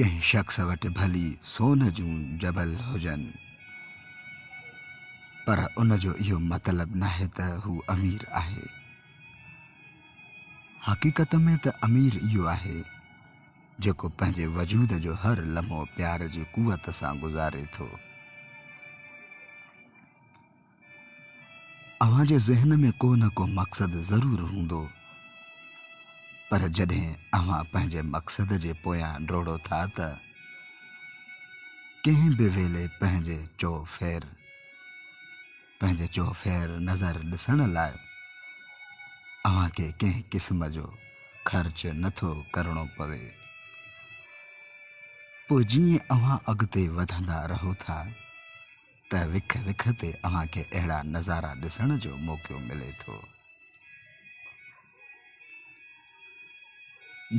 कंहिं शख़्स वटि भली सोन जूं जबल हुजनि, पर उन जो इहो मतिलबु नाहे त हू अमीर आहे। हक़ीक़त में त अमीर इहो आहे जेको पंहिंजे वजूद जो हर लम्हो प्यार जी कुवत सां गुज़ारे थो। अव्हां जे ज़हन में को न को मक़सदु ज़रूरु हूंदो, पर जॾहिं अव्हां पंहिंजे मक़सद जे पोयां डोड़ो था त कंहिं बि वेले पंहिंजे चौफेर नज़र ॾिसण लाइ अव्हां खे कंहिं क़िस्म जो ख़र्च नथो करणो पवे। पोइ जीअं अव्हां अॻिते वधंदा रहो था त विख विख ते अव्हां खे अहिड़ा नज़ारा ॾिसण जो मौक़ो मिले थो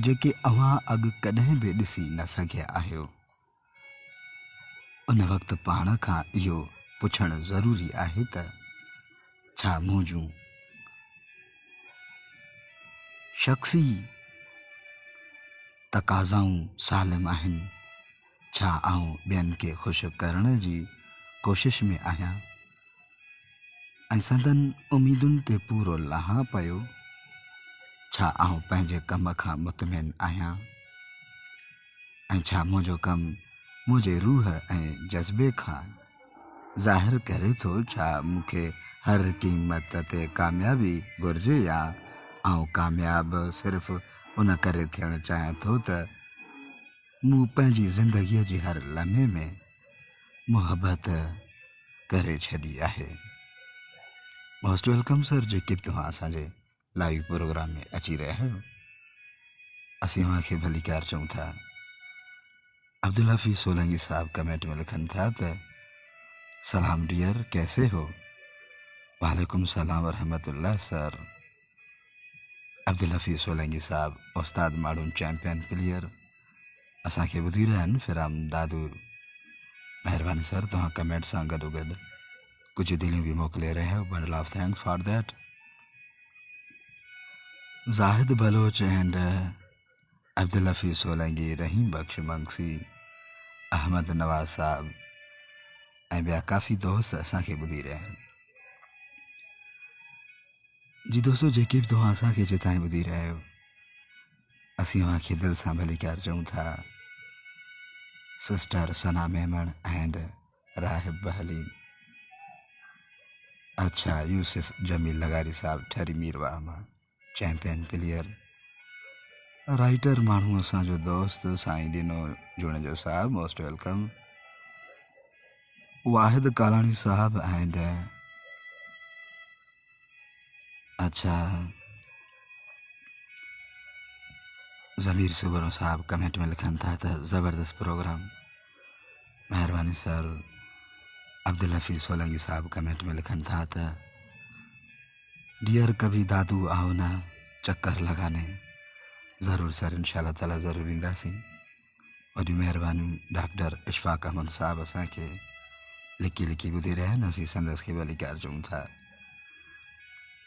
जेके अव्हां अॻु कॾहिं बि ॾिसी न सघिया आहियो। उन वक़्तु पाण खां इहो पुछणु ज़रूरी आहे त छा मुंहिंजूं शख़्सी तक़ाज़ाऊं सालिम आहिनि? छा आउं ॿियनि खे ख़ुशि करण जी कोशिश में आहियां ऐं संदन उमीदुनि ते पूरो लाहां पियो? छा आउं पंहिंजे कम खां मुतमिन आहियां ऐं छा मुंहिंजो कमु मुंहिंजे रूह ऐं जज़्बे खां ज़ाहिर करे थो? छा मूंखे हर क़ीमत ते कामयाबी घुरिजे या आउं कामयाब सिर्फ़ु उन करे थियणु चाहियां थो त मूं पंहिंजी ज़िंदगीअ जी हर लम्हे में मुहबत करे छॾी आहे। मोस्ट वेलकम सर, जेके बि तव्हां असांजे लाइव प्रोग्राम में अची रहिया आहियो। असीं अव्हांखे भली कार चऊं था। अब्दुल हफीज़ सोलंकी साहब कमेंट में लिखनि था त सलाम डियर, कैसे हो? वालेकुम सलाम वरहमतुल्लाह सर। अब्दुल हफीज़ सोलंकी साहब उस्ताद माण्हुनि चैम्पियन प्लेयर असांखे ॿुधी रहिया आहिनि। फिराम दादू, महिरबानी सर, तव्हां कमेंट सां गॾोगॾु कुझु दिलियूं बि मोकिले रहिया आहियो। Bundle of thanks for that. Zahid Baloch and Abdul Hafeez Solangi, Rahim Bakhsh Mangsi, Ahmed Nawaz साहब ऐं ॿिया काफ़ी दोस्त असांखे ॿुधी रहिया आहिनि। जी दोस्तो, जेके बि तव्हां असांखे जितां ॿुधी रहिया आहियो, असीं अव्हांखे दिलि सां भली कार चऊं था। सिस्टर सना मेमन एंड राहिब बहलीन, अच्छा यूसुफ जमील लगारी साहब ठरी मीरवा मां चैम्पियन प्लेयर, राइटर माण्हू असांजो दोस्त साईं ॾिनो जुणजो साहब, मोस्ट वेलकम। वाहिद कालानी साहब एंड अच्छा ज़मीर सुबरो साहब कमेंट में लिखनि था त ज़बरदस्त प्रोग्राम, महिरबानी सर। अब्दुल हफीज़ सोलंकी साहब कमेंट में लिखनि था त डियर कभी दादू आओ ना चक्कर लगाने। ज़रूर सर, इंशाल्लाह ताला ज़रूर ईंदासीं। वॾी महिरबानी। डॉक्टर इशफाक अहमद साहब असांखे लिकी लिकी ॿुधी रहिया आहिनि। असीं संदसि खे भली कार चऊं था।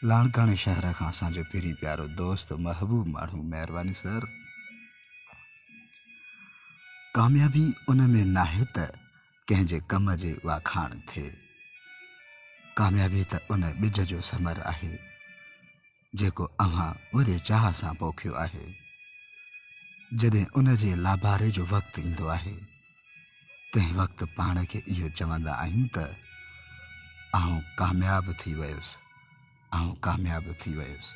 लाणकाणे शहर खां असांजो पहिरीं प्यारो दोस्त महबूब माण्हू, महिरबानी सर। कामयाबी उन में नाहे त कंहिंजे कम जे वाखाण थिए, कामयाबी त उन ॿिज जो समर आहे जेको अव्हां वॾे चाह सां पोखियो आहे। जॾहिं उन जे लाबारे जो वक़्तु ईंदो आहे, तंहिं वक़्तु पाण खे इहो चवंदा आहियूं त आउं कामयाबु थी वियुसि, आउं कामयाबु थी वियुसि।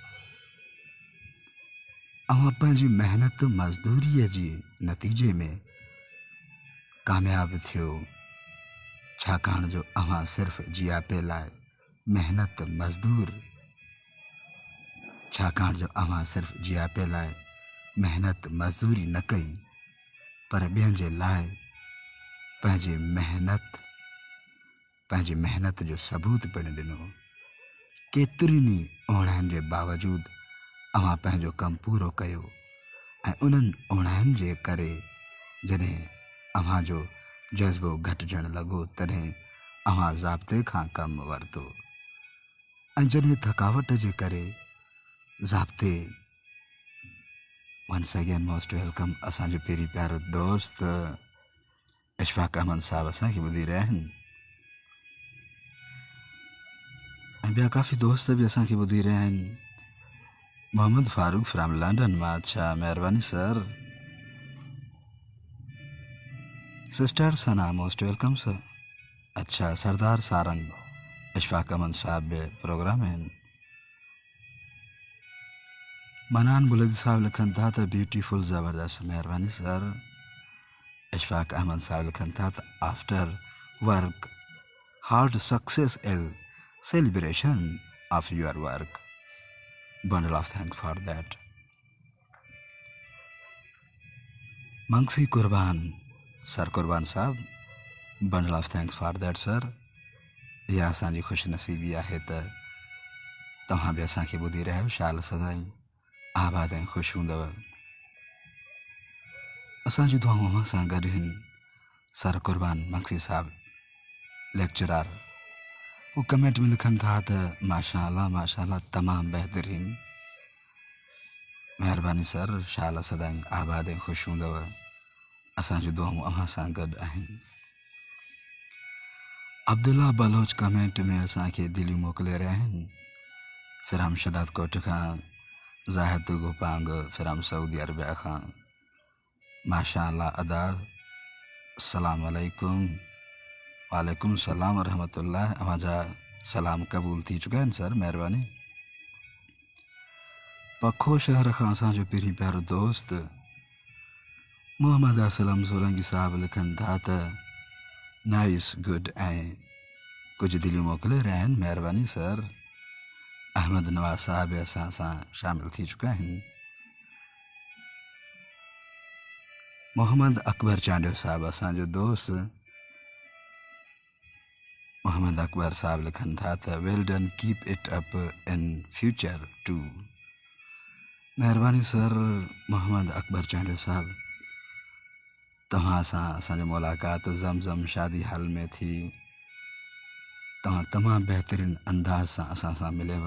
अव्हां पंहिंजी महिनत मज़दूरीअ जी नतीजे में कामयाबु थियो, छाकाणि जो अव्हां सिर्फ़ु जियापे लाइ महिनत मज़दूर, छाकाणि जो अव्हां सिर्फ़ु जियापे लाइ महिनत मज़दूरी न कई, पर ॿियनि जे लाइ पंहिंजी मेहनत जो सबूत पिणु ॾिनो। केतिरनि ओढ़नि जे बावजूदि अव्हां पंहिंजो कमु पूरो कयो ऐं उन्हनि ओढ़नि जे करे जॾहिं अव्हां जो जज़्बो घटिजणु लॻो, तॾहिं अव्हां ज़ाब्ते खां कमु वरितो ऐं जॾहिं थकावट जे करे ज़ाब्ते वंस अगेन मोस्ट वेलकम असांजो पहिरीं प्यारो दोस्त इशफाक अहमद साहब असांखे ॿुधी रहिया आहिनि ऐं ॿिया काफ़ी दोस्त बि असांखे ॿुधी रहिया आहिनि। मोहम्मद फारूक फ्राम लंडन मां, अच्छा महिरबानी सर। सिस्टर सना मोस्ट वेलकम सर। अच्छा सरदार सारंग इशफाक अहमद साहब बि प्रोग्राम आहिनि। मनान बुलंद साहब लिखनि था त ब्यूटीफुल ज़बरदस्त, महिरबानी सर। इशफाक अहमद साहब लिखनि था त after work hard success is celebration of your work, bundle of thanks for that. Mangsi Qurban sir, Qurban साहब, bundle of thanks for that sir. इहा असांजी ख़ुशनसीबी आहे त तव्हां बि असांखे ॿुधी रहिया आहियो। शाल सदाईं आबाद ऐं ख़ुशि हूंदव। असांजी दुआऊं अव्हां सां गॾु आहिनि। सर कुर्बान मंगसी साहब लेक्चरार, वो कमेंट में लिखनि था त माशाअल्लाह माशाअल्लाह तमामु बहितरीन। महिरबानी सर, शाल सदाईं आबाद ऐं ख़ुशि हूंदव। असांजी दुआऊं अव्हां सां गॾु आहिनि। अब्दुल्ला बलोच कमेंट में असांखे दिलियूं मोकिले रहिया आहिनि। फिराम शदाद कोट खां, ज़ाहिद गुपांग फिराम सऊदी अरबिया खां, माशाअल्लाह अदा, अस्सलाम वालेकुम। वालेकुम सलाम वरहमतुल्लाह। अव्हांजा सलाम क़बूल थी चुका आहिनि सर, महिरबानी। पखो शहर खां असांजो पहिरीं प्यारो दोस्त मोहम्मद असलम सोलंकी साहब लिखनि था त नाइस गुड ऐं कुझु दिलियूं मोकिले रहिया आहिनि, महिरबानी सर। अहमद नवाज़ साहब बि असां सां शामिल थी चुका आहिनि। मोहम्मद अकबर चांडियो साहब असांजो दोस्त मोहम्मद अकबर साहब लिखनि था त well done, keep it up in future too, महिरबानी सर। मोहम्मद अकबर चांडियो साहब, तव्हां सां असांजी मुलाक़ात ज़मज़म शादी हाल में थी। तव्हां तमामु बहितरीन अंदाज़ सां असां सां मिलियव।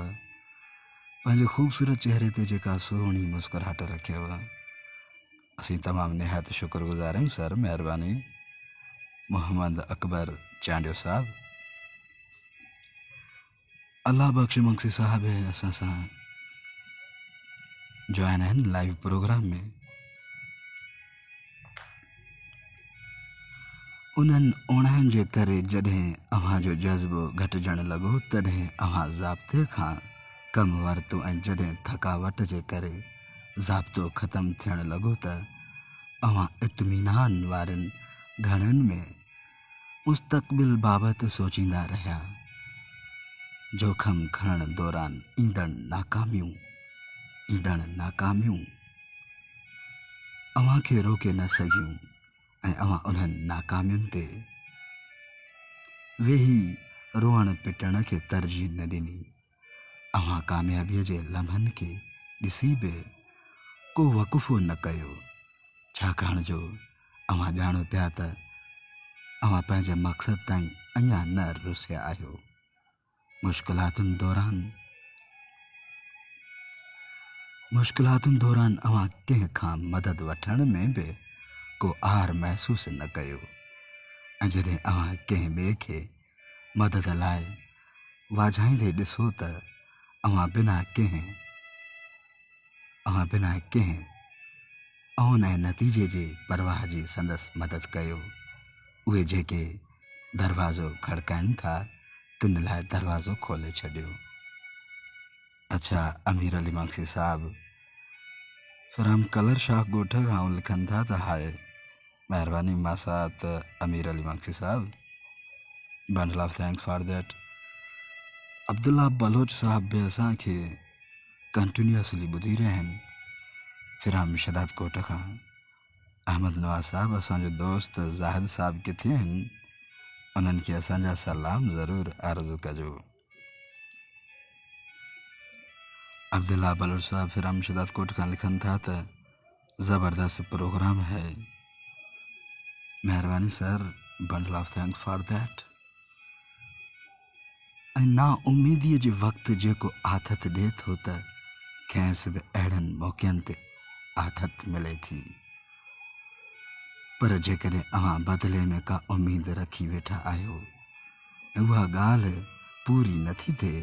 पंहिंजे ख़ूबसूरत चेहरे ते जेका सुहिणी मुस्कुराहट रखियव, असीं तमामु निहायत शुक्रगुज़ार आहियूं सर, महिरबानी। मोहम्मद अकबर चांडियो साहब, अल्लाह बख्श मंगसी साहब असां सां जॉइन आहिनि लाइव प्रोग्राम में। उन्हनि ओणहनि जे करे जॾहिं अव्हांजो जज़्बो घटिजणु लॻो, तॾहिं अव्हां ज़ाब्ते खां कमु वरितो, ऐं जॾहिं थकावट जे करे ज़ाब्तो ख़तमु थियणु लॻो त अव्हां इत्मीनान वारनि घणनि में मुस्तक़बिल बाबति सोचींदा रहिया। जोखम खणण दौरान ईंदड़ नाकामियूं अव्हां खे रोके न सघियूं, ऐं अव्हां उन्हनि नाकामियुनि ते वेही रोअण पिटण खे तरजीह न ॾिनी। अव्हां कामयाबीअ जे लम्हनि खे ॾिसी बि को वक़ुफ़ो न कयो, छाकाणि जो अव्हां ॼाणो पिया त अव्हां पंहिंजे मक़सद ताईं अञा न रुसिया आहियो। मुश्किलातुनि दौरान अव्हां कंहिं खां मदद वठण में बि को आर महसूस न कयो, ऐं जॾहिं अव्हां कंहिं ॿिए खे मदद लाइ वाझाईंदे ॾिसो त अव्हां बिना कंहिं औन ऐं नतीजे जे परवाह जी संदसि मदद कयो। उहे जेके दरवाज़ो खड़काइनि था, तिन लाइ दरवाज़ो खोले छॾियो। अच्छा अमीर अली मंगसी साहब फिर कलर शाह ॻोठ खां लिखनि था त हाय, महिरबानी मासात अमीर अली मंगसी साहब, bundle of thanks for that. Abdullah Baloch साहब बि असांखे कंटिन्यूअसली ॿुधी रहिया आहिनि। फिर शदाद कोट खां अहमद नवाज़ साहब असांजो दोस्त ज़ाहिद साहब किथे आहिनि, उन्हनि खे असांजा सलाम ज़रूरु अर्ज़ु कजो। अब्दुल्ला बलोच साहब फिर शदाद कोट खां लिखनि था त ज़बरदस्त प्रोग्राम है, महिरबानी sir, bundle of thanks for that. ऐं ना उम्मीदीअ जे वक़्तु जेको आथत ॾिए थो त खेसि बि अहिड़नि मौक़नि ते आदत मिले थी। पर जेकॾहिं अव्हां बदिले में का उम्मीद रखी वेठा आहियो ऐं उहा ॻाल्हि पूरी नथी थिए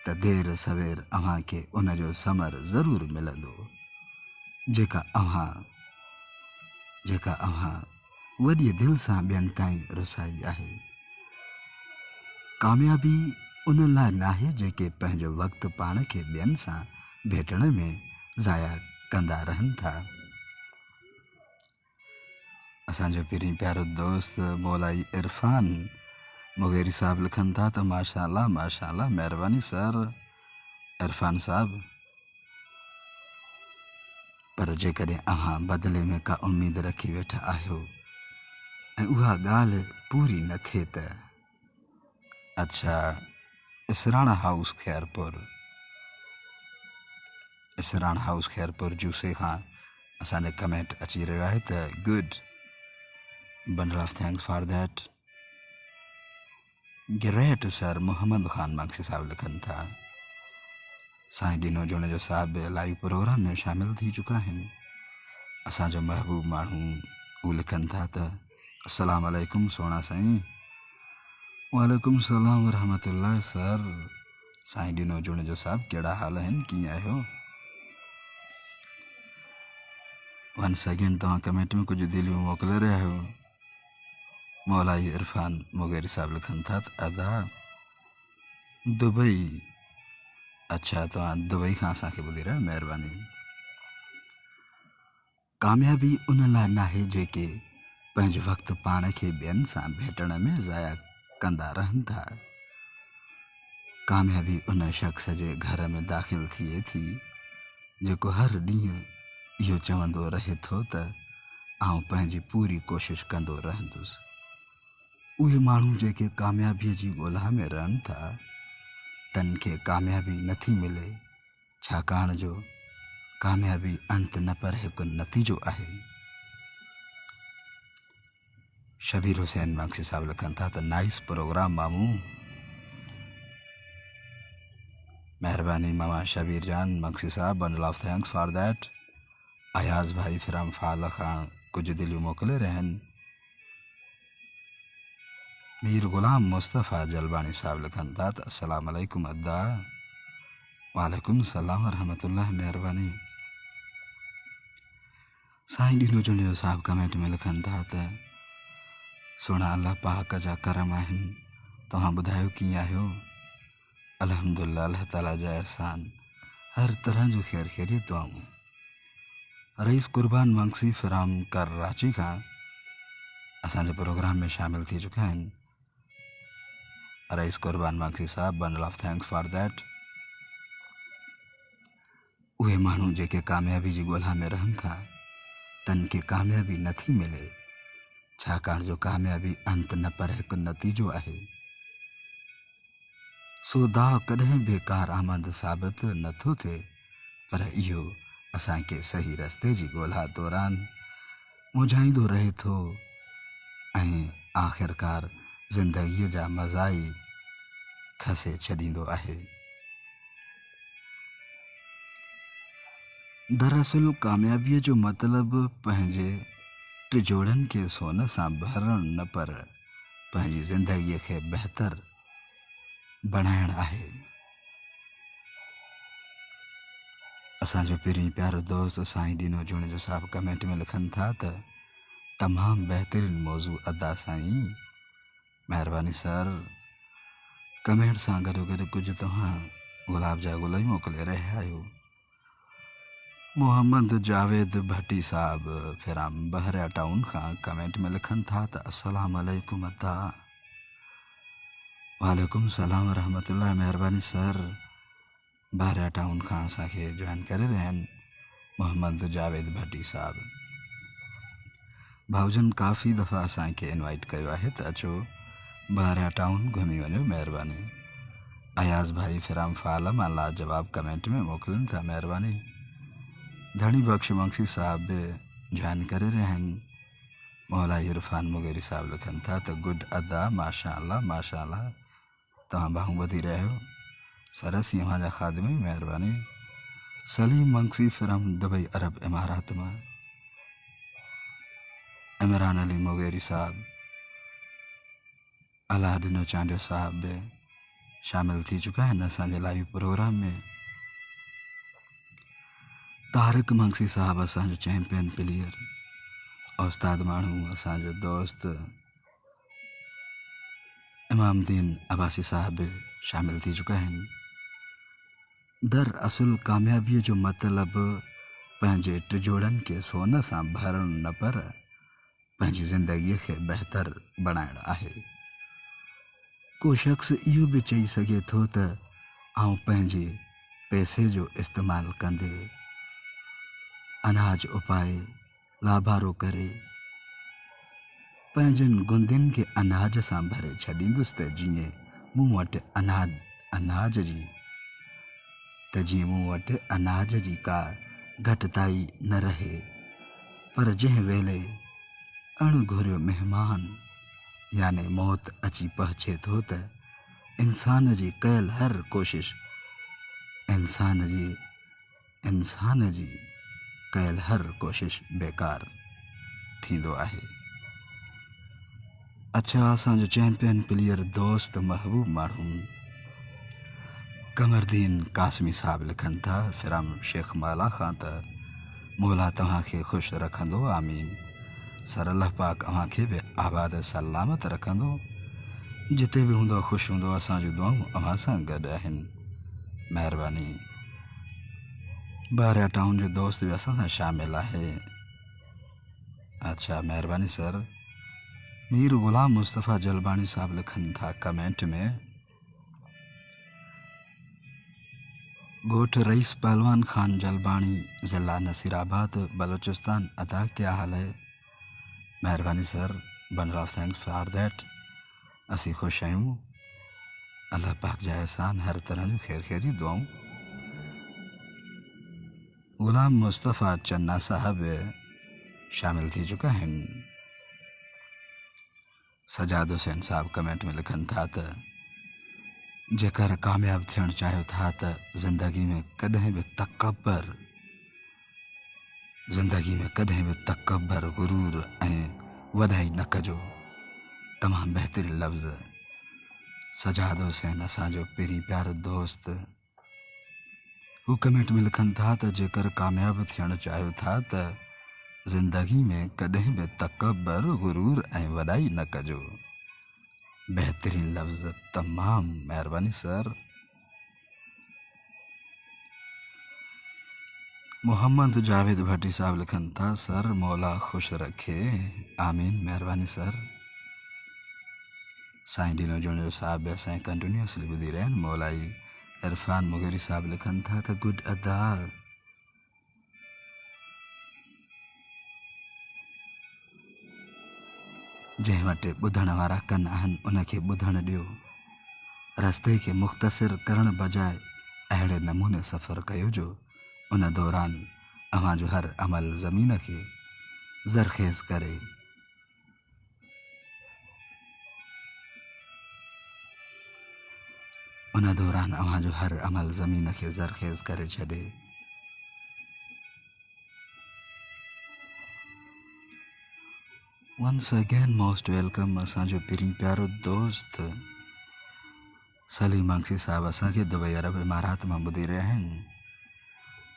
त देर सवेर अव्हां खे उन जो समर ज़रूरु मिलंदो जेका अव्हां वॾीअ दिलि सां ॿियनि ताईं रुसाई आहे। कामयाबी उन लाइ नाहे जेके पंहिंजो वक़्तु पाण खे ॿियनि सां भेटण में ज़ाया कंदा रहनि था। असांजो पहिरीं प्यारो दोस्त मौलाई इरफान मुगेरी साहब लिखनि था त माशाअल्लाह माशाअल्लाह, महिरबानी सर इरफान साहब। पर जेकॾहिं अव्हां बदिले में का उम्मीद रखी वेठा आहियो ऐं उहा ॻाल्हि पूरी न थिए त अच्छा, इसराणा हाउस खैरपुर जूसे खां असांजे कमेंट अची रहियो आहे त good, bundle of thanks for that. Great sir Mohammad Khan Maksi साहब लिखनि था साईं ॾीनो जुणे जो साहब लाइव प्रोग्राम में शामिल थी चुका आहिनि। असांजो महबूब माण्हू हू लिखनि था त अस्सलाम वालेकुम सोना साईं। वालेकुम सलाम वरहमतुल्लाह सर। साईं ॾीनो जुणे जो साहब कहिड़ा हाल आहिनि, कीअं आहियो? वन सेकेंड तव्हां कमेंट में कुझु दिलियूं मोकिले रहिया आहियो। मौलाई इरफान मुगेरी साहब लिखनि था त अदा दुबई, अच्छा तव्हां दुबई खां असांखे ॿुधी रहिया, महिरबानी। कामयाबी उन लाइ नाहे जेके पंहिंजो वक़्तु पाण खे ॿियनि सां भेटण में ज़ाया कंदा रहनि था। कामयाबी उन शख़्स जे घर में दाख़िल थिए थी जेको हर ॾींहुं इहो चवंदो रहे थो त आउं पंहिंजी पूरी कोशिशि कंदो रहंदुसि। उहे माण्हू जेके कामयाबीअ जी ॻोल्हा में रहनि था तन खे कामयाबी नथी मिले, छाकाणि जो कामयाबी अंत न पर हिकु नतीजो आहे। शबीर हुसैन मक्सी साहब लिखनि था त नाइस प्रोग्राम मामू, महिरबानी मामा शबीर जान मक्सी साहब, bundle of thanks for that. Ayaz भाई फिरम फाल खां कुझु दिलियूं मोकिले रहिया आहिनि। मीर ग़ुलाम मुस्तफ़ा जलबानी साहब लिखनि था त अस्सलाम वालेकुम अद्दा। वालेकुम सलाम वरहमतुल्लाह, महिरबानी। साईं ॾीनो जुणियो साहब कमेंट में लिखनि था त सुहिणा अल्लाह पाक जा करम आहिनि, तव्हां ॿुधायो कीअं आहियो? अल्हम्दुलिल्लाह, अल्लाह ताला जा एहसान, हर तरह जो ख़ैर ख़ैरियत दुआऊं। रईस कुर्बान मंगसी फिराम कराची खां असांजे प्रोग्राम में शामिल थी चुका आहिनि। रईस कुर्बान मंगसी साहब, bundle of thanks for that. उहे माण्हू जेके कामयाबी जी ॻोल्हा में रहनि था तन खे कामयाबी नथी मिले, छाकाणि जो कामयाबी अंत न पर हिकु नतीजो आहे। सो दाव कॾहिं बेकार आमद साबित नथो थिए, पर इहो असांखे सही रस्ते जी ॻोल्हा दौरान मुझाईंदो रहे थो ऐं आख़िरकार ज़िंदगीअ जा मज़ा ई खसे छॾींदो आहे। दरअसल कामयाबीअ जो मतिलबु पंहिंजे टिजोड़नि खे सोन सां भरणु न पर पंहिंजी ज़िंदगीअ खे बहितर बणाइणु आहे। असांजो पहिरीं प्यारो दोस्त साईं ॾीनो जुणे जो साहब कमेंट में लिखनि था त तमामु बहितरीनु मौज़ू अदा साईं, महिरबानी सर। कमेंट सां गॾोगॾु कुझु तव्हां गुलाब जा गुल ई मोकिले रहिया आहियो। मोहम्मद जावेद भट्टी साहब फिराम बहरिया टाउन खां कमेंट में लिखनि था त अस्सलाम वालेकुम अदा। वालेकुम सलाम वरहमतुल्लाह, महिरबानी सर। बहरिया टाउन खां असांखे जॉइन करे रहिया आहिनि मोहम्मद जावेद भट्टी साहब। भाउजन काफ़ी दफ़ा असांखे इनवाइट कयो आहे त अचो बहरिया टाउन घुमी वञो, महिरबानी। अयाज़ भाई फिराम फाल मां लाजवाब कमेंट में मोकिलनि था, महिरबानी। धनी बख्श मंगसी साहब बि जॉइन करे रहिया आहिनि। मौलाई इरफान मुगेरी साहब लिखनि था त गुड अदा, माशाअल्लाह माशाअल्लाह, तव्हां बाहूं ॿधी रहिया आहियो, सरस ई अव्हांजा ख़ादिम, महिरबानी। सलीम मंगसी फिल्म दुबई अरब इमारात में इमरान अली मोगेरी साहब अलादीन चांडियो साहब भी शामिल थी चुका है असांजे लाइव प्रोग्राम में। तारिक मंगसी साहब असांजो चैंपियन प्लेयर उस्ताद माण्हू असांजो दोस्त इमामदीन अब्बासी साहब भी शामिल थी चुका है। दरअसल कामयाबी जो मतलब पंहिंजे टिजोड़नि के सोन सां भरणु न पर पंहिंजी ज़िंदगीअ खे बहितर बणाइणु आहे। को शख़्स इहो बि चई सघे थो त आउं पंहिंजे पैसे जो इस्तेमालु कंदे अनाज उपाए लाभारो करे पंहिंजनि गुंदियुनि खे अनाज सां भरे छॾींदुसि त जीअं मूं वटि अनाज जी का घटिताई न रहे। पर जंहिं वेले अणघुरियो महिमान यानी मौत अची पहुचे थो त इंसान जी कयल हर कोशिश बेकार थींदो आहे। अच्छा, असांजो चैंपियन प्लेयर दोस्त महबूब माण्हू कमरदीन कासमी साहब लिखनि था फिल्म शेख माला खां त मौला तव्हांखे ख़ुशि रखंदो आमीन। सर अल्लाह पाक अव्हांखे बि आबाद सलामत रखंदो। जिते बि हूंदो ख़ुशि हूंदो। असांजूं दुआऊं अव्हां सां गॾु आहिनि। महिरबानी। बारिया टाउन जो दोस्त भी असां सां शामिल आहे। अच्छा, महिरबानी सर। मीर गुलाम मुस्तफ़ा जलबाणी साहब लिखनि था कमेंट में, गोठ रईस पहलवान खान जलबाणी, ज़िला नसीराबाद, बलूचिस्तान। अदा क्या हाल है? महिरबानी sir, bundle of thanks for that. असी खुश आहियूं। अल्लाह पाक जा एहसान, हर तरह जूं खैर खैरी दुआऊं। गुलाम मुस्तफ़ा चन्ना साहब शामिल थी चुका आहिनि। सजाद हुसैन साहब कमेंट में लिखनि था त जेकर कामयाब थियणु चाहियो था त ज़िंदगी में कॾहिं बि तकबर गुरूर ऐं वधाई न कजो। तमामु बहितरीन लफ़्ज़। सजाद हुसैन असांजो पहिरीं प्यारो दोस्त, हू कमेंट में लिखनि था त जेकर कामयाब थियणु चाहियो था त ज़िंदगी में कॾहिं बि तकबर गुरूर ऐं वॾाई न कजो। बहितरीन लफ़्ज़, तमामु महिरबानी सर। मोहम्मद जावेद भट्टी साहब लिखनि था सर मौला ख़ुशि रखे आमीन। महिरबानी सर। साईं डीनो जोड़ो साहब असां कंटिन्यूसली ॿुधी रहिया आहिनि। मौलाई इरफान मुगेरी साहब लिखनि था त गुड अदा। जंहिं वटि ॿुधण वारा कन आहिनि उनखे ॿुधण ॾियो। रस्ते खे मुख़्तसिर करण बजाए अहिड़े नमूने सफ़र कयो जो उन दौरान अव्हांजो हर अमल ज़मीन खे ज़रख़ेज़ करे। छॾे। वंस अगेन मोस्ट वेलकम असांजो पहिरीं प्यारो दोस्त सलीम मंगसी साहब असांखे दुबई अरब इमारात मां ॿुधी रहिया आहिनि।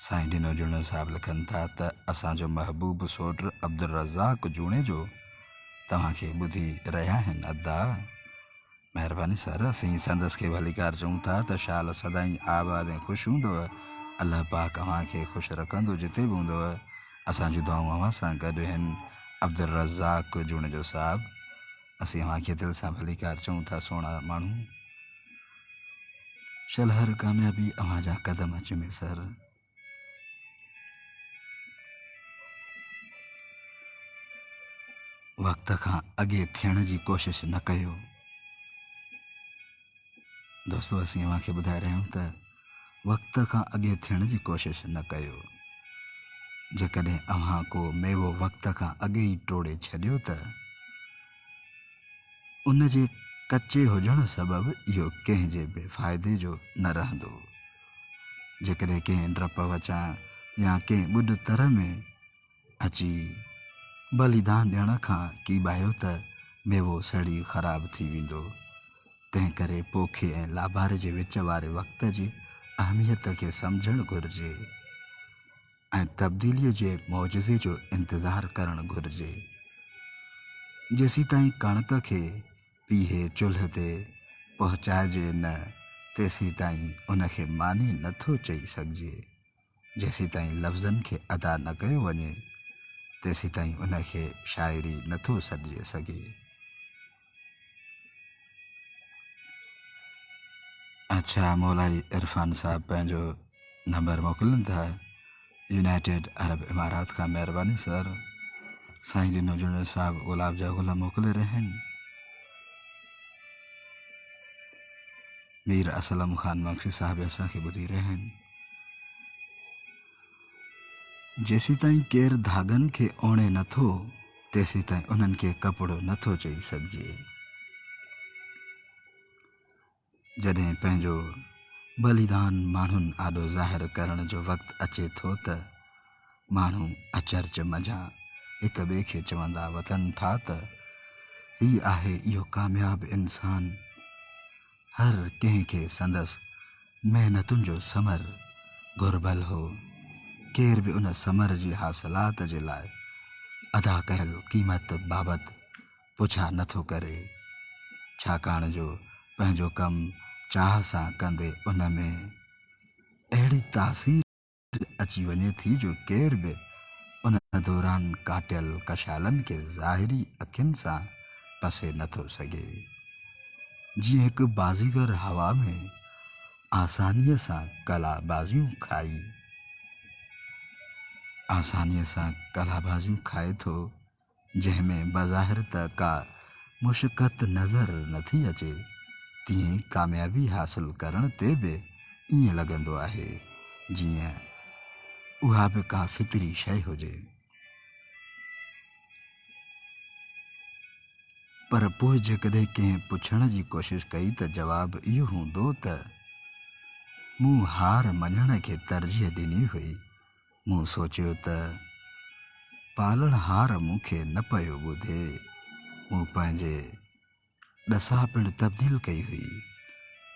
साईं डीनो जूणो साहब लिखनि था त असांजो महबूब सोट अब्दुल रज़ाक जूणे जो तव्हांखे ॿुधी रहिया आहिनि। अदा महिरबानी सर। असीं संदसि खे भलीकार चऊं था त शाल सदाईं आबाद ऐं ख़ुशि हूंदव। अल्लाह पाक अव्हांखे ख़ुशि रखंदो जिते बि हूंदव। असांजूं दुआऊं अव्हां सां गॾु आहिनि। अब्दुल रज़ाक जूणे जो साहब, असीं अव्हांखे दिलि सां भलीकार चऊं था सोणा माण्हू। शल हर कामयाबी अव्हांजा कदम चुमे सर। वक़्त खां अॻे थियण जी कोशिशि न कयो। दोस्तो, असीं अव्हांखे ॿुधाए रहिया आहियूं त वक़्त खां अॻे थियण जी कोशिशि न कयो। जेकॾहिं अव्हां को मेवो वक़्त खां अॻे ई टोड़े छॾियो त उन जे कचे हुजण सबबि इहो कंहिंजे बि फ़ाइदे जो न रहंदो। जेकॾहिं कंहिं डप वचां या कंहिं ॿुढ तर में अची बलिदान ॾियण खां कीॿायो त मेवो सड़ी ख़राबु थी वेंदो। तंहिं करे पोखे ऐं लाभार जे विच वारे वक़्त जी अहमियत खे सम्झणु घुरिजे ऐं तब्दीलीअ जे मौजज़े जो इंतज़ारु करणु घुरिजे। जेसीं ताईं कणिक खे पीहे चुल्ह ते पहुचाइजे न, तेसीं ताईं उनखे मानी नथो चई सघिजे। जेसीं ताईं लफ़्ज़नि खे अदा न कयो वञे, तेसीं ताईं उनखे शाइरी नथो सॾिजे सघे। अच्छा, मौलाई इरफान साहब पंहिंजो नंबर मोकिलनि था यूनाइटेड अरब इमारात खां। महिरबानी सर। साईं ॾिनो जुड़े साहब गुलाब जा गुल मोकिले रहिया आहिनि। मीर असलम ख़ान मक्सी साहब असांखे ॿुधी रहिया आहिनि। जेसीं ताईं केरु धागनि खे ओणे नथो, तेसीं ताईं उन्हनि खे कपिड़ो नथो चई सघिजे। जॾहिं पंहिंजो बलिदान माण्हुनि आॾो ज़ाहिर करण जो वक़्तु अचे थो त माण्हू अचरज मझां हिक ॿिए खे चवंदा वतन था त हीउ आहे इहो कामयाबु इंसानु। हर कंहिंखे संदसि महिनतुनि जो समर घुर्बल हो। केर बि उन समर जी हासिलात जे लाइ अदा कयल क़ीमत बाबति पुछा नथो करे, छाकाणि जो पंहिंजो कमु चाह सां कंदे उन में अहिड़ी तासीर अची वञे थी जो केर बि उन दौरान काटियल कशालनि खे ज़ाहिरी अखियुनि सां पसे नथो सघे। जीअं हिकु बाज़ीगर हवा में आसानीअ सां कलाबाज़ियूं खाए थो, जंहिंमें बज़ाहिर त का मुशक़त नज़र नथी अचे, तीअं ई कामयाबी हासिल करण ते बि ईअं लॻंदो आहे जीअं उहा बि का फितरी शइ हुजे। पर पोइ जेकॾहिं कंहिं पुछण जी कोशिशि कई त जवाबु इहो हूंदो त मूं हार मञण खे तरजीह ॾिनी हुई। मूं सोचियो त पालणहार मूंखे न पियो ॿुधे। मूं पंहिंजे ॾसा पिणु तब्दील कई हुई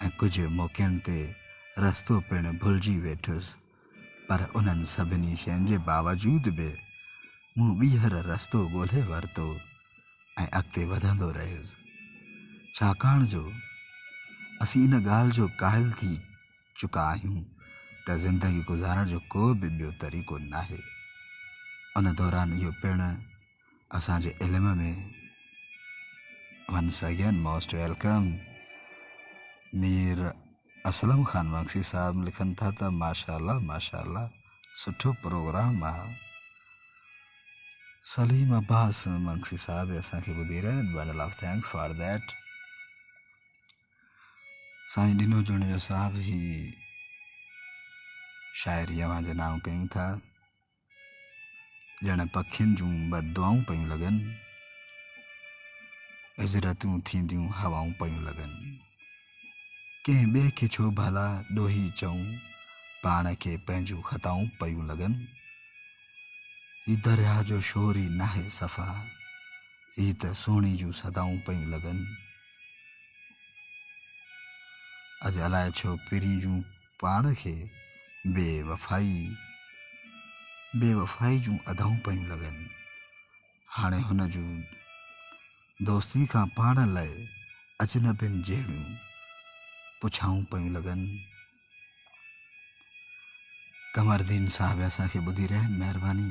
ऐं कुझु मौक़नि ते रस्तो पिणु भुलिजी वेठुसि, पर उन्हनि सभिनी शयुनि जे बावजूद बि मूं ॿीहर रस्तो ॻोल्हे वरितो ऐं अॻिते वधंदो रहियुसि, छाकाणि जो असीं इन ॻाल्हि जो क़ाइल थी चुका आहियूं त ज़िंदगी गुज़ारण जो को बि ॿियो तरीक़ो नाहे। उन दौरान इहो पिणु असांजे इल्म में once again most welcome. Mir Aslam Khan Maksi साहब लिखनि था त माशाल्लाह माशाल्लाह सुठो प्रोग्राम आहे। सलीम अब्बास मक्सी साहब असांखे ॿुधी रहिया आहिनि। Bundle of thanks for that. साईं ॾिनो जुड़े साहब ही शाइरी अवां जे नाम कयूं था। ॼण पखियुनि जूं बददुआऊं पियूं लॻनि, हिजरतूं थींदियूं हवाऊं पियूं लॻनि। कंहिं ॿिए खे छो भला ॾोही चऊं, पाण खे पंहिंजूं ख़ताऊं पियूं लॻनि। ही दरिया जो शोर ई नाहे सफ़ा, ही त सोणी जूं सदाऊं पियूं लॻनि। अॼु अलाए छो पिरी जूं पाण खे बेवफ़ाई जूं अदाऊं पियूं लॻनि। हाणे हुन जूं दोस्ती खां पाण लाइ अजनबियुनि जहिड़ियूं पुछाऊं पियूं लॻनि। कमरदीन साहब असांखे ॿुधी रहिया आहिनि। महिरबानी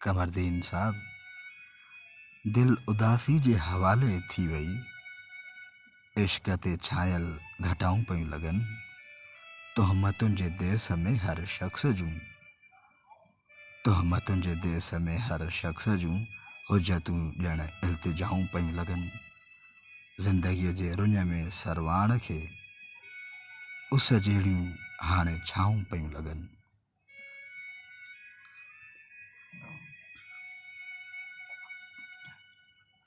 कमरदीन साहब। दिलि उदासी जे हवाले थी वई, इश्क ते छायल घटाऊं पियूं लॻनि। तोहमतुनि जे देस में हर शख़्स जूं हुजतूं ॼण इल्तिजाऊं पियूं लॻनि। ज़िंदगीअ जे रुञ में सरवाण खे उस जहिड़ियूं हाणे छाऊं पियूं लॻनि।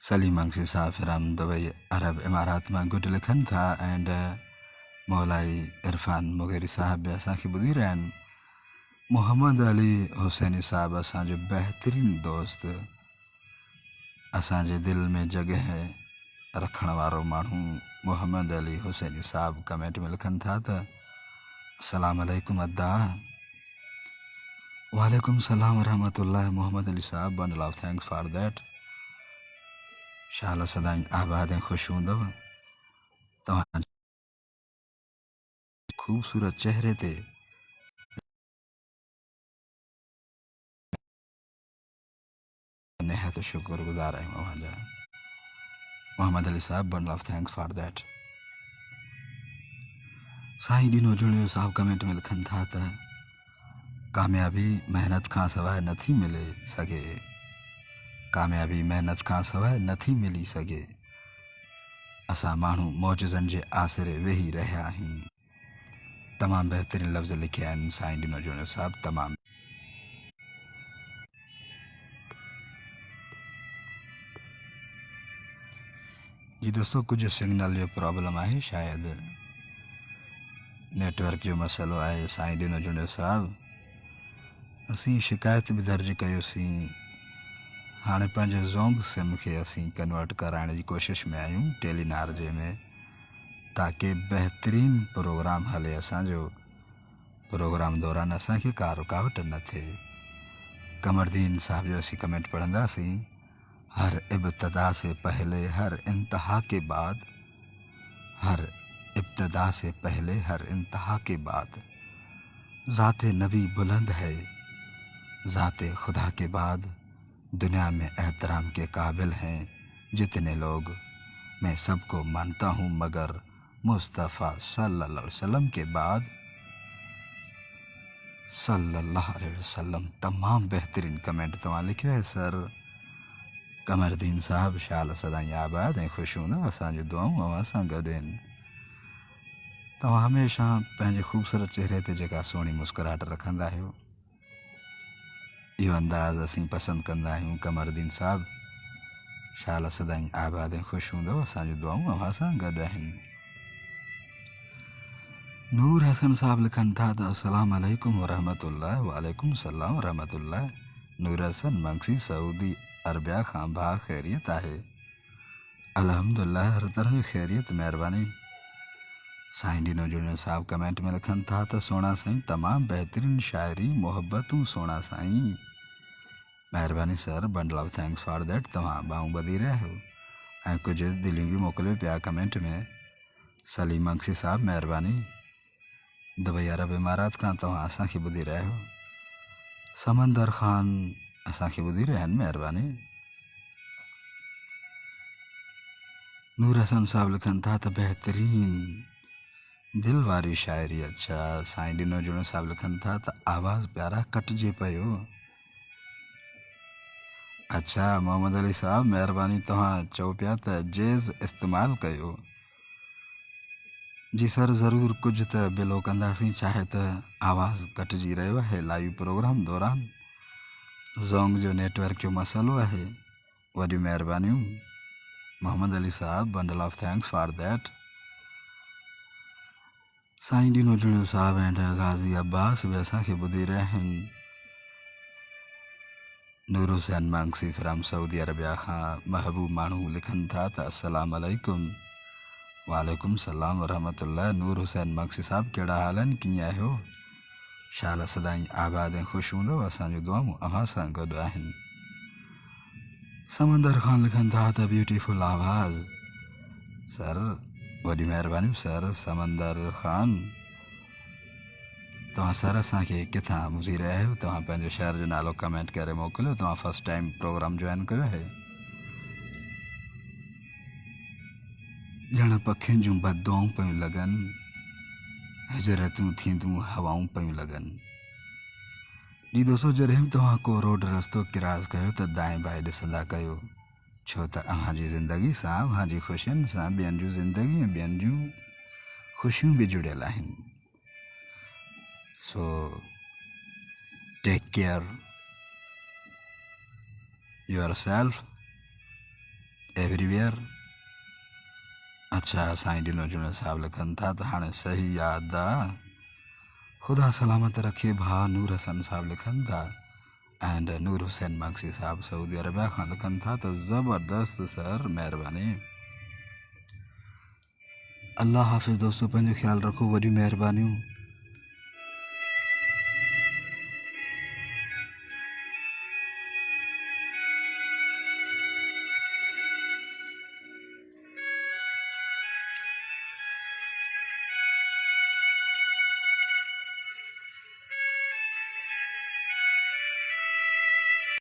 सलीम अंग्सी साहब फिराम दुबई अरब इमारात मां गुड लिखनि था एंड मौलाई इरफान मुगेरी साहब बि असांखे ॿुधी रहिया आहिनि। मोहम्मद अली हुसैनी साहब असांजो बहितरीनु दोस्त, असांजे दिलि में जॻह रखण वारो माण्हू मोहम्मद अली हुसैनी साहब कमेंट में लिखनि था त अस्सलाम वालेकुम अद्दा। वालेकुम सलाम वरहमतुल्लाह मोहम्मद अली साहब, bundle of thanks for that. शाला सदाई आबाद ऐं ख़ुशि हूंदव। तव्हां ख़ूबसूरत चेहरे ते निहायत शुक्रगुज़ार आहियूं अव्हांजा। मोहम्मद अली साहब, bundle of thanks for that. साईं ॾिनो जुणियो साहब कमेंट में लिखनि था त कामयाबी मेहनत खां सवाइ नथी मिले सघे, कामयाबी मेहनत खां सवाइ नथी मिली सघे। असां माण्हू मौजज़नि जे आसिरे वेही रहिया आहियूं। तमामु बहितरीनु लफ़्ज़ लिखिया आहिनि साईं ॾिनो जुणियो साहब, तमामु। जी दोस्तों, कुछ सिग्नल जो प्रॉब्लम आहे, शायदि नेटवर्क जो मसइलो आहे। साईं ॾिनो जुणियो साहब, असीं शिकायत बि दर्ज कयोसीं। हाणे पंहिंजे ज़ोंग सिम खे असीं कन्वर्ट कराइण जी कोशिशि में आहियूं टेलीनार जे में, ताकी बहितरीनु प्रोग्राम हले। असांजो प्रोग्राम दौरान असांखे का रुकावट न थिए। कमरदीन साहब जो असीं कमेंट पढ़ंदासीं। हर इब्तदा से पहले हर इंतहा के बाद, हर इब्तदा से पहले हर इंतहा के बाद ज़ाते नबी बुलंद है, ज़ाते खुदा के बाद दुनिया में एहतराम के काबिल हैं जितने लोग। मैं सबको मानता हूँ मगर मुस्तफ़ा सल्लल्लाहु अलैहि वसल्लम के बाद, सल्लल्लाहु अलैहि वसल्लम। तमाम बेहतरीन कमेंट तव्हां लिखियो है सर कमरदीन साहब। शाल सदाई आबाद ऐं ख़ुशि हूंदव। असांजूं दुआऊं अव्हां सां गॾु आहिनि। तव्हां हमेशह पंहिंजे ख़ूबसूरत चेहरे ते जेका सुहिणी मुस्कुराहट रखंदा आहियो, इहो अंदाज़ असीं पसंदि कंदा आहियूं। कमरदीन साहब, शाल सदाई आबाद ऐं ख़ुशि हूंदव। असांजूं दुआऊं अव्हां सां गॾु आहिनि। नूर हसन साहब लिखनि था त अस्सलाम वालेकुम वरहमतुल्लाह। वालेकुम सलाम वरहमतुल्लाह। नूर हसन मंगसी सऊदी अरबिया खां भा ख़ैरियत आहे? अल्हम्दुलिल्लाह, हर तरह ख़ैरियत, महिरबानी। साईं ॾिनो जुणियो साहब कमेंट में लिखनि था त सोना साईं, तमामु बहितरीनु शाइरी, मोहबतूं सोना साईं। महिरबानी sir, bundle of thanks for that. तव्हां ॿाहूं ॿधी रहिया आहियो ऐं कुझु दिलियूं बि मोकिलियो पिया कमेंट में। सलीम मंगसी साहब, महिरबानी। दुबई अरब इमारात खां तव्हां असांखे ॿुधी रहिया आहियो। समंदर ख़ान असांखे ॿुधी रहिया आहिनि, महिरबानी। नूर हसन साहब लिखनि था त बहितरीनु दिल वारी शाइरी। अच्छा। साईं ॾिनो जुणियो साहब लिखनि था त आवाज़ प्यारा कटिजे पियो। अच्छा मोहम्मद अली साहब, महिरबानी। तव्हां चओ पिया त जेज़ इस्तेमालु कयो। जी सर, ज़रूरु कुझु त बिलो कंदासीं, चाहे त आवाज़ कटिजी रहियो आहे लाइव प्रोग्राम दौरान। ज़ोंग जो नेटवर्क जो मसइलो आहे। वॾियूं महिरबानियूं मोहम्मद अली साहब, bundle of thanks for that. साईं ॾिनो जुणियो साहब एंड गाज़ी अब्बास बि असांखे ॿुधी रहिया आहिनि। Noor Hussain Mangsi from Saudi Arabia खां महबूब माण्हू लिखनि था त अस्सलाम वालेकुम। वालेकुम सलाम वरहमतुल्लाह। नूर हुसैन मंगसी साहब, कहिड़ा हाल आहिनि, कीअं आहियो? शाला सदाई आबाद ऐं ख़ुशि हूंदव। असांजूं दुआऊं अव्हां सां गॾु आहिनि। समंदर ख़ान लिखनि था त ब्यूटीफुल आवाज़। सर, वॾी महिरबानी सर। समंदर ख़ान, तव्हां सर असांखे किथां ॿुधी रहिया आहियो? तव्हां पंहिंजे शहर जो नालो कमेंट करे मोकिलियो। तव्हां फस्ट टाइम प्रोग्राम जॉइन कयो आहे? ॼण पखियुनि जूं बददुआऊं पियूं लॻनि, हिजरतूं थींदियूं हवाऊं पियूं लॻनि। जी दोस्तों, जॾहिं बि तव्हां को रोड रस्तो क्रॉस कयो त दाएं बाएं ॾिसंदा कयो, छो त अव्हांजी ज़िंदगी सां, अव्हांजी ख़ुशियुनि सां ॿियनि जूं ज़िंदगी ऐं ॿियनि जूं ख़ुशियूं बि जुड़ियल आहिनि। So take care your self everywhere. अच्छा साईं डिनो जुणो साहब लिखनि था त हाणे सही यादि आहे। ख़ुदा सलामत रखे भाउ नूर हसन साहब लिखनि था एंड नूर हुसैन मक्सी साहब सऊदी अरबिया खां लिखनि था त ज़बरदस्त सर, महिरबानी। अल्लाह हाफ़िज़ दोस्तों, पंहिंजो ख़्यालु रखो, वॾियूं महिरबानियूं।